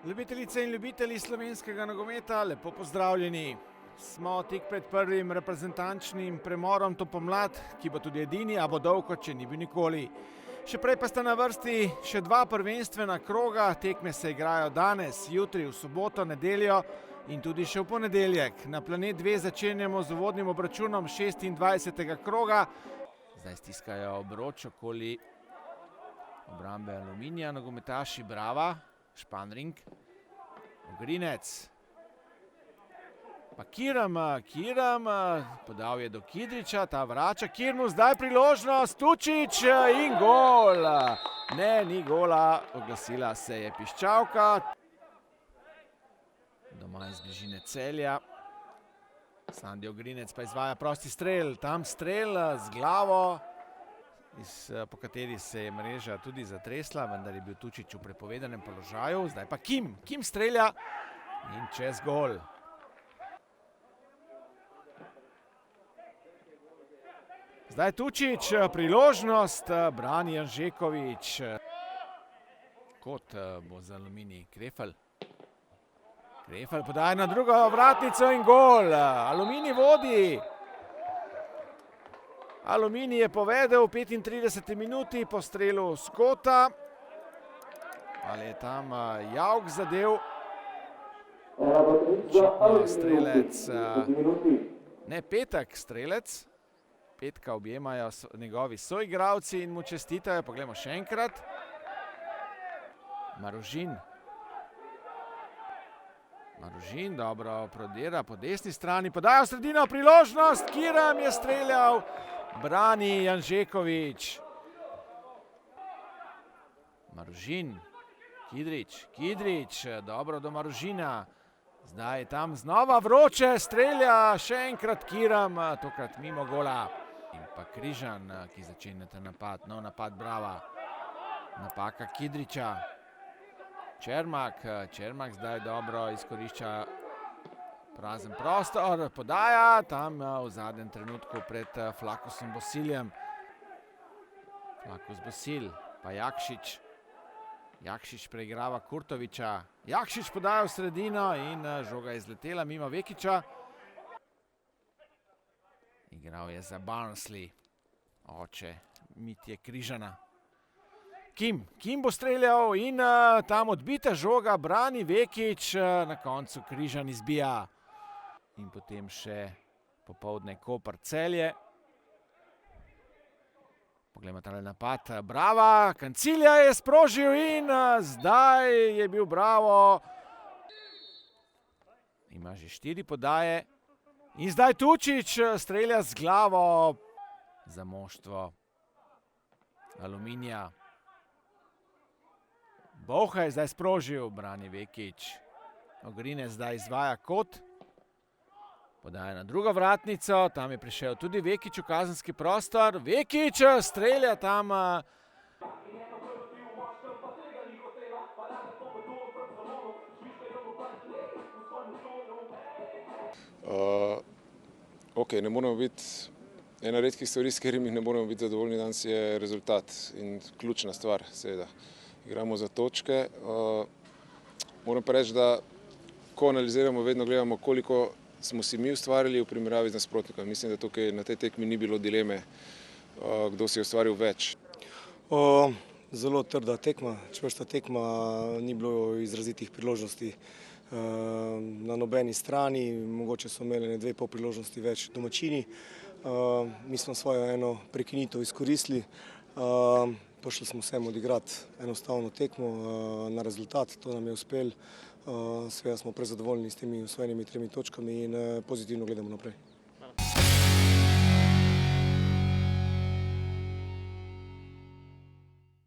Ljubitelice in ljubitelji slovenskega nogometa, lepo pozdravljeni. Smo tik pred prvim reprezentančnim premorom to pomlad, ki bo tudi edini, a bo dolgo, če ni bil nikoli. Še prej pa sta na vrsti še dva prvenstvena kroga, tekme se igrajo danes, jutri, v soboto, nedeljo in tudi še v ponedeljek. Na Planet 2 začenjamo z uvodnim obračunom 26. kroga. Zdaj stiskajo obroč okoli obrambe Aluminija, nogometaši Brava, Španring, Ogrinec, pa Kiram, podal je do Kidriča, ta vrača, Kirmu zdaj priložnost, Tučić in gol. Ne, ni gola, oglasila se je piščalka. Doma iz bližine Celja. Sandi Ogrinec pa izvaja prosti strel, tam strel z glavo, po kateri se je mreža tudi zatresla, vendar je bil Tučić v prepovedanem položaju. Zdaj pa Kim strelja in čez gol. Zdaj Tučić, priložnost, brani Janžekovič. Kot bo za Aluminij Krefl. Krefl podaja na drugo vratnico in gol. Aluminij vodi. Aluminij je povedel v 35. minuti po strelu Skota. Ali je tam Javk zadev. Očitno strelec, ne, Petek strelec. Petka objemajo njegovi soigralci in mu čestitajo. Poglejmo še enkrat. Maružin dobro prodira po desni strani. Podaja v sredino, priložnost. Kiram je streljal. Brani Janžekovič. Maružin. Kidrič. Dobro do Maružina. Zdaj je tam znova vroče. Strelja še enkrat Kiram. Tokrat mimo gola. In pa Križan, ki začenjata napad. Nov napad Brava. Napaka Kidriča. Čermak zdaj dobro izkorišča prazen prostor, podaja tam v zadnjem trenutku pred Flakusom Bosiljem. Flakus Bosil, pa Jakšič preigrava Kurtoviča. Jakšič podaja v sredino in žoga je izletela mimo Vekiča. Igral je za Barnsley, oče Mitje Križana. Kim bo streljal in tam odbita žoga, brani Vekič, na koncu Križan izbija. In potem še popoldne Koper Celje. Poglejmo tale napad, Brava, Kancilja je sprožil in zdaj je bil Bravo. Ima že 4 podaje. In zdaj Tučić strelja z glavo za moštvo Aluminija. Bolha je zdaj sprožil, brani Vekič. Ogrinec zdaj izvaja kot. Podaja na drugo vratnico, tam je prišel tudi Vekič v kazenski prostor. Vekič strelja tam. Ne moramo biti, ena redkih stvari, s katerimi ne moramo biti zadovoljni danes, je rezultat in ključna stvar, seveda. Igramo za točke. Moram pa reči, da ko analiziramo, vedno gledamo, koliko smo si mi ustvarili v primerjavi z nasprotnikom. Mislim, da tukaj na tej tekmi ni bilo dileme, kdo si je ustvaril več. Zelo trda tekma, čvrsta tekma, ni bilo izrazitih priložnosti na nobeni strani. Mogoče so imeli 2,5 priložnosti več domačini. Mi smo svojo eno prekinitev izkoristili. Prišli smo vsem odigrati enostavno tekmo na rezultat, to nam je uspelo. Seveda smo prezadovoljni s temi osvojenimi 3 točkami in pozitivno gledamo naprej.